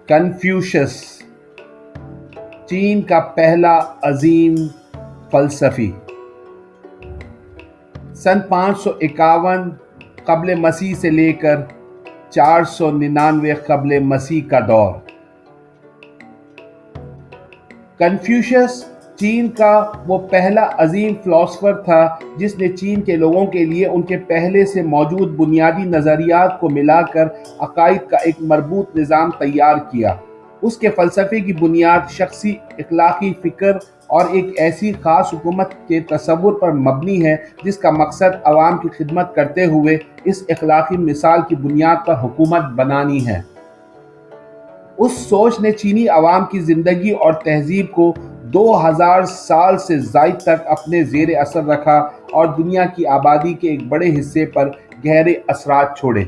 Confucius چین کا پہلا عظیم فلسفی، سن 551 قبل مسیح سے لے کر 499 قبل مسیح کا دور۔ کنفیوشس چین کا وہ پہلا عظیم فلاسفر تھا جس نے چین کے لوگوں کے لیے ان کے پہلے سے موجود بنیادی نظریات کو ملا کر عقائد کا ایک مربوط نظام تیار کیا۔ اس کے فلسفے کی بنیاد شخصی اخلاقی فکر اور ایک ایسی خاص حکومت کے تصور پر مبنی ہے جس کا مقصد عوام کی خدمت کرتے ہوئے اس اخلاقی مثال کی بنیاد پر حکومت بنانی ہے۔ اس سوچ نے چینی عوام کی زندگی اور تہذیب کو 2000 سال سے زائد تک اپنے زیر اثر رکھا اور دنیا کی آبادی کے ایک بڑے حصے پر گہرے اثرات چھوڑے۔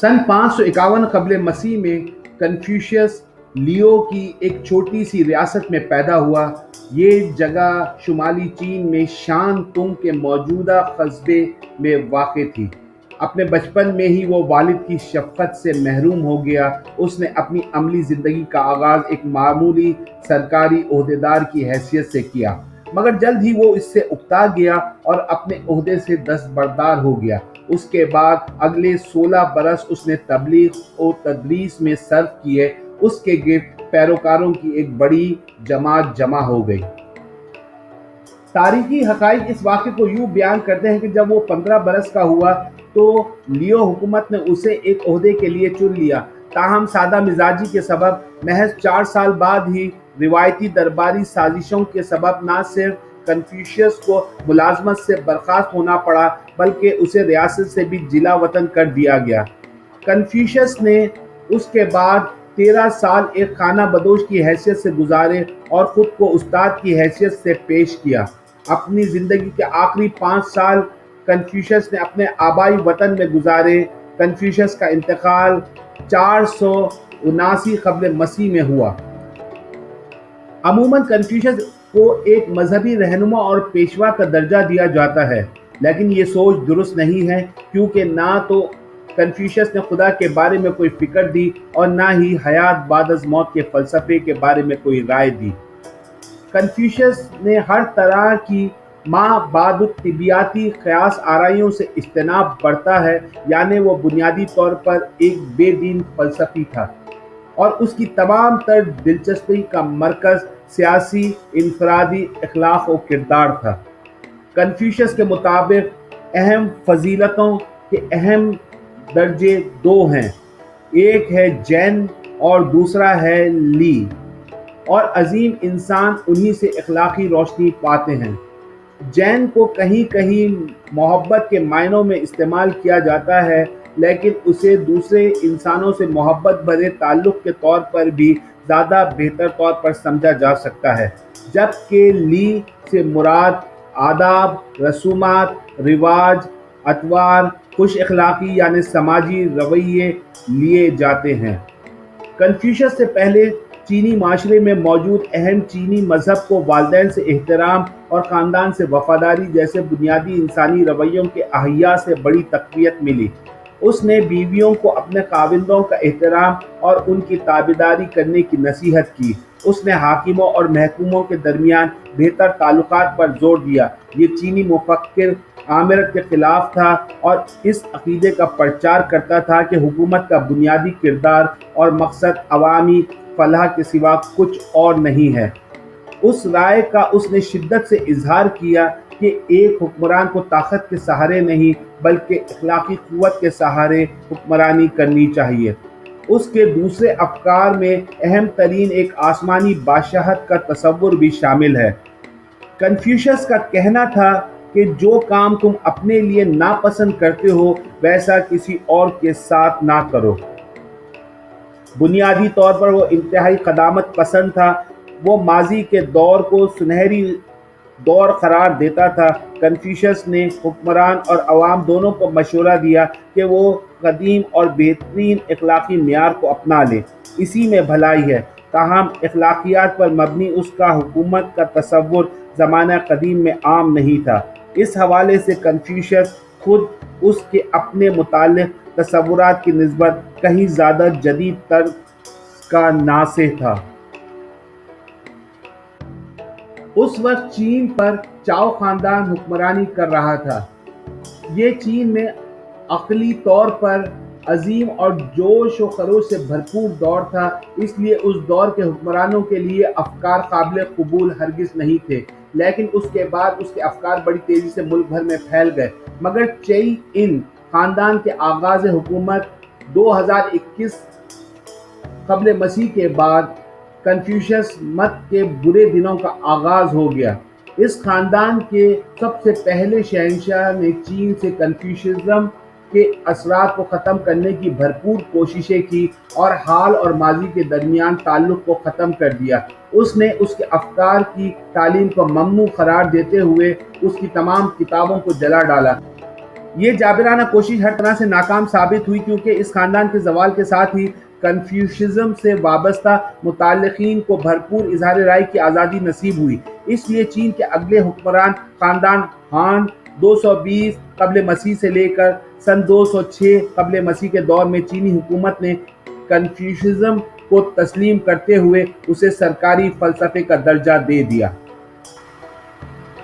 سن 551 قبل مسیح میں کنفیوشس لیو کی ایک چھوٹی سی ریاست میں پیدا ہوا۔ یہ جگہ شمالی چین میں شان تونگ کے موجودہ قصبے میں واقع تھی۔ اپنے بچپن میں ہی وہ والد کی شفقت سے محروم ہو گیا۔ اس نے اپنی عملی زندگی کا آغاز ایک معمولی سرکاری عہدیدار کی حیثیت سے کیا، مگر جلد ہی وہ اس سے اکتا گیا اور اپنے عہدے سے دستبردار ہو گیا۔ اس کے بعد اگلے 16 برس اس نے تبلیغ و تدریس میں صرف کیے۔ اس کے گرد پیروکاروں کی ایک بڑی جماعت جمع ہو گئی۔ تاریخی حقائق اس واقعے کو یوں بیان کرتے ہیں کہ جب وہ 15 برس کا ہوا تو لیو حکومت نے اسے ایک عہدے کے لیے چن لیا۔ تاہم سادہ مزاجی کے سبب محض 4 سال بعد ہی روایتی درباری سازشوں کے سبب نہ صرف کنفیوشس کو ملازمت سے برخاست ہونا پڑا بلکہ اسے ریاست سے بھی جلا وطن کر دیا گیا۔ کنفیوشس نے اس کے بعد 13 سال ایک خانہ بدوش کی حیثیت سے گزارے اور خود کو استاد کی حیثیت سے پیش کیا۔ اپنی زندگی کے آخری 5 سال کنفیوشس نے اپنے آبائی وطن میں گزارے۔ کنفیوشس کا انتقال 479 قبل مسیح میں ہوا۔ عموماً کنفیوشس کو ایک مذہبی رہنما اور پیشوا کا درجہ دیا جاتا ہے، لیکن یہ سوچ درست نہیں ہے، کیونکہ نہ تو کنفیوشس نے خدا کے بارے میں کوئی فکر دی اور نہ ہی حیات بعد از موت کے فلسفے کے بارے میں کوئی رائے دی۔ کنفیوشس نے ہر طرح کی ما بعد طبیعتی قیاس آرائیوں سے اجتناب برتا ہے، یعنی وہ بنیادی طور پر ایک بے دین فلسفی تھا اور اس کی تمام تر دلچسپی کا مرکز سیاسی انفرادی اخلاق و کردار تھا۔ کنفیوشس کے مطابق اہم فضیلتوں کے اہم درجے 2 ہیں، ایک ہے جین اور دوسرا ہے لی، اور عظیم انسان انہی سے اخلاقی روشنی پاتے ہیں۔ جین کو کہیں کہیں محبت کے معنوں میں استعمال کیا جاتا ہے، لیکن اسے دوسرے انسانوں سے محبت بھرے تعلق کے طور پر بھی زیادہ بہتر طور پر سمجھا جا سکتا ہے، جبکہ لی سے مراد آداب، رسومات، رواج، اطوار، خوش اخلاقی یعنی سماجی رویے لیے جاتے ہیں۔ کنفیوشس سے پہلے چینی معاشرے میں موجود اہم چینی مذہب کو والدین سے احترام اور خاندان سے وفاداری جیسے بنیادی انسانی رویوں کے احیا سے بڑی تقویت ملی۔ اس نے بیویوں کو اپنے خاوندوں کا احترام اور ان کی تابعداری کرنے کی نصیحت کی۔ اس نے حاکموں اور محکوموں کے درمیان بہتر تعلقات پر زور دیا۔ یہ چینی مفکر آمرت کے خلاف تھا اور اس عقیدے کا پرچار کرتا تھا کہ حکومت کا بنیادی کردار اور مقصد عوامی فلاح کے سوا کچھ اور نہیں ہے۔ اس رائے کا اس نے شدت سے اظہار کیا کہ ایک حکمران کو طاقت کے سہارے نہیں بلکہ اخلاقی قوت کے سہارے حکمرانی کرنی چاہیے۔ اس کے دوسرے افکار میں اہم ترین ایک آسمانی بادشاہت کا تصور بھی شامل ہے۔ کنفیوشس کا کہنا تھا کہ جو کام تم اپنے لیے ناپسند کرتے ہو ویسا کسی اور کے ساتھ نہ کرو۔ بنیادی طور پر وہ انتہائی قدامت پسند تھا۔ وہ ماضی کے دور کو سنہری دور قرار دیتا تھا۔ کنفیوشس نے حکمران اور عوام دونوں کو مشورہ دیا کہ وہ قدیم اور بہترین اخلاقی معیار کو اپنا لیں، اسی میں بھلائی ہے۔ تاہم اخلاقیات پر مبنی اس کا حکومت کا تصور زمانہ قدیم میں عام نہیں تھا۔ اس حوالے سے کنفیوشس خود اس کے اپنے متعلق تصورات کی نسبت کہیں زیادہ جدید طرز کا ناصح تھا۔ اس وقت چین پر چاؤ خاندان حکمرانی کر رہا تھا۔ یہ چین میں عقلی طور پر عظیم اور جوش و خروش سے بھرپور دور تھا، اس لیے اس دور کے حکمرانوں کے لیے افکار قابل قبول ہرگز نہیں تھے، لیکن اس کے بعد اس کے افکار بڑی تیزی سے ملک بھر میں پھیل گئے۔ مگر چئی ان خاندان کے آغاز حکومت 2021 قبل مسیح کے بعد کنفیوشس مت کے برے دنوں کا آغاز ہو گیا۔ اس خاندان کے سب سے پہلے شہنشاہ نے چین سے کنفیوشزم کے اثرات کو ختم کرنے کی بھرپور کوششیں کی اور حال اور ماضی کے درمیان تعلق کو ختم کر دیا۔ اس نے اس کے افکار کی تعلیم کو ممنوع قرار دیتے ہوئے اس کی تمام کتابوں کو جلا ڈالا۔ یہ جابرانہ کوشش ہر طرح سے ناکام ثابت ہوئی، کیونکہ اس خاندان کے زوال کے ساتھ ہی کنفیوشزم سے وابستہ متعلقین کو بھرپور اظہار رائے کی آزادی نصیب ہوئی۔ اس لیے چین کے اگلے حکمران خاندان ہان 220 قبل مسیح سے لے کر سن 206 قبل مسیح کے دور میں چینی حکومت نے کنفیوشزم کو تسلیم کرتے ہوئے اسے سرکاری فلسفے کا درجہ دے دیا۔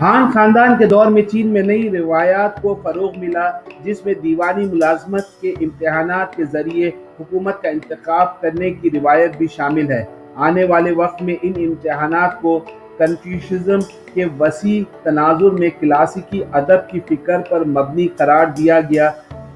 ہان خاندان کے دور میں چین میں نئی روایات کو فروغ ملا، جس میں دیوانی ملازمت کے امتحانات کے ذریعے حکومت کا انتخاب کرنے کی روایت بھی شامل ہے۔ آنے والے وقت میں ان امتحانات کو کنفیوشزم کے وسیع تناظر میں کلاسیکی ادب کی فکر پر مبنی قرار دیا گیا،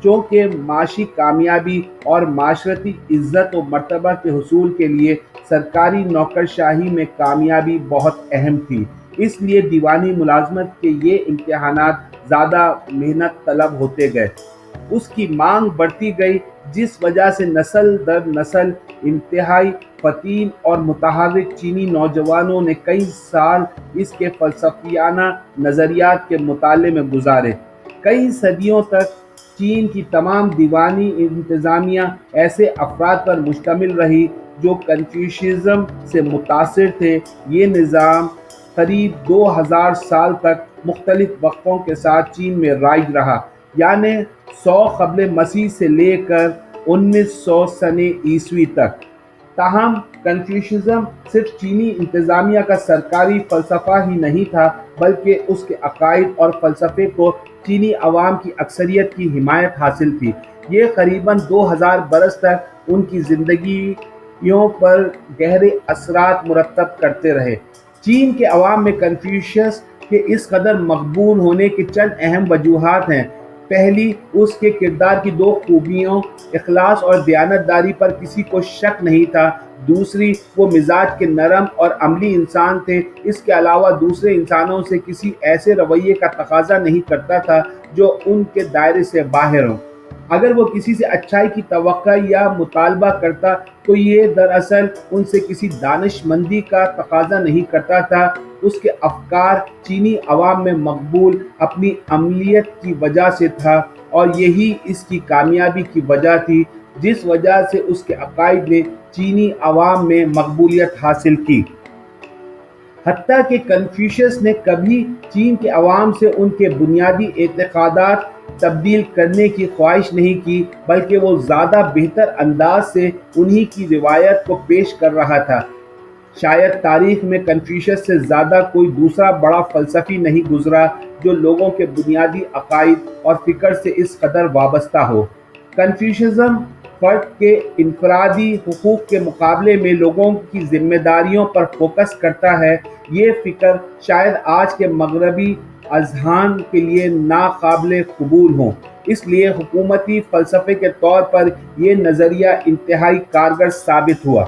چونکہ معاشی کامیابی اور معاشرتی عزت و مرتبہ کے حصول کے لیے سرکاری نوکرشاہی میں کامیابی بہت اہم تھی۔ اس لیے دیوانی ملازمت کے یہ امتحانات زیادہ محنت طلب ہوتے گئے۔ اس کی مانگ بڑھتی گئی، جس وجہ سے نسل در نسل انتہائی فطین اور متحرک چینی نوجوانوں نے کئی سال اس کے فلسفیانہ نظریات کے مطالعے میں گزارے۔ کئی صدیوں تک چین کی تمام دیوانی انتظامیہ ایسے افراد پر مشتمل رہی جو کنفیوشزم سے متاثر تھے۔ یہ نظام قریب 2000 سال تک مختلف وقفوں کے ساتھ چین میں رائج رہا، یعنی 100 قبل مسیح سے لے کر 1900 سنہ عیسوی تک۔ تاہم کنفیوشزم صرف چینی انتظامیہ کا سرکاری فلسفہ ہی نہیں تھا، بلکہ اس کے عقائد اور فلسفے کو چینی عوام کی اکثریت کی حمایت حاصل تھی۔ یہ قریباً 2000 برس تک ان کی زندگیوں پر گہرے اثرات مرتب کرتے رہے۔ چین کے عوام میں کنفیوشس کے اس قدر مقبول ہونے کے چند اہم وجوہات ہیں۔ پہلی، اس کے کردار کی دو خوبیوں، اخلاص اور دیانتداری پر کسی کو شک نہیں تھا۔ دوسری، وہ مزاج کے نرم اور عملی انسان تھے۔ اس کے علاوہ دوسرے انسانوں سے کسی ایسے رویے کا تقاضا نہیں کرتا تھا جو ان کے دائرے سے باہر ہوں۔ اگر وہ کسی سے اچھائی کی توقع یا مطالبہ کرتا تو یہ دراصل ان سے کسی دانش مندی کا تقاضا نہیں کرتا تھا۔ اس کے افکار چینی عوام میں مقبول اپنی عملیت کی وجہ سے تھا، اور یہی اس کی کامیابی کی وجہ تھی، جس وجہ سے اس کے عقائد نے چینی عوام میں مقبولیت حاصل کی۔ حتیٰ کہ کنفیوشس نے کبھی چین کے عوام سے ان کے بنیادی اعتقادات تبدیل کرنے کی خواہش نہیں کی، بلکہ وہ زیادہ بہتر انداز سے انہی کی روایت کو پیش کر رہا تھا۔ شاید تاریخ میں کنفیوشس سے زیادہ کوئی دوسرا بڑا فلسفی نہیں گزرا جو لوگوں کے بنیادی عقائد اور فکر سے اس قدر وابستہ ہو۔ کنفیوشزم فرد کے انفرادی حقوق کے مقابلے میں لوگوں کی ذمہ داریوں پر فوکس کرتا ہے۔ یہ فکر شاید آج کے مغربی اذہان کے لیے ناقابل قبول ہوں، اس لیے حکومتی فلسفے کے طور پر یہ نظریہ انتہائی کارگر ثابت ہوا۔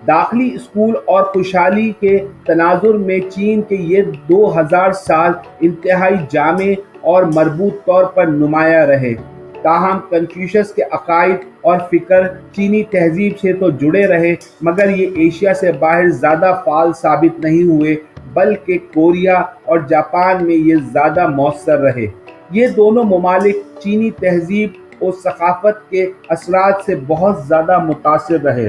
داخلی اسکول اور خوشحالی کے تناظر میں چین کے یہ 2000 سال انتہائی جامع اور مربوط طور پر نمایاں رہے۔ تاہم کنفیوشس کے عقائد اور فکر چینی تہذیب سے تو جڑے رہے، مگر یہ ایشیا سے باہر زیادہ فعال ثابت نہیں ہوئے، بلکہ کوریا اور جاپان میں یہ زیادہ مؤثر رہے۔ یہ دونوں ممالک چینی تہذیب و ثقافت کے اثرات سے بہت زیادہ متاثر رہے۔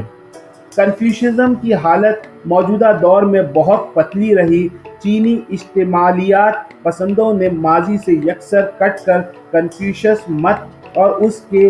کنفیوشزم کی حالت موجودہ دور میں بہت پتلی رہی۔ چینی اجتماعیت پسندوں نے ماضی سے یکسر کٹ کر کنفیوشس مت اور اس کے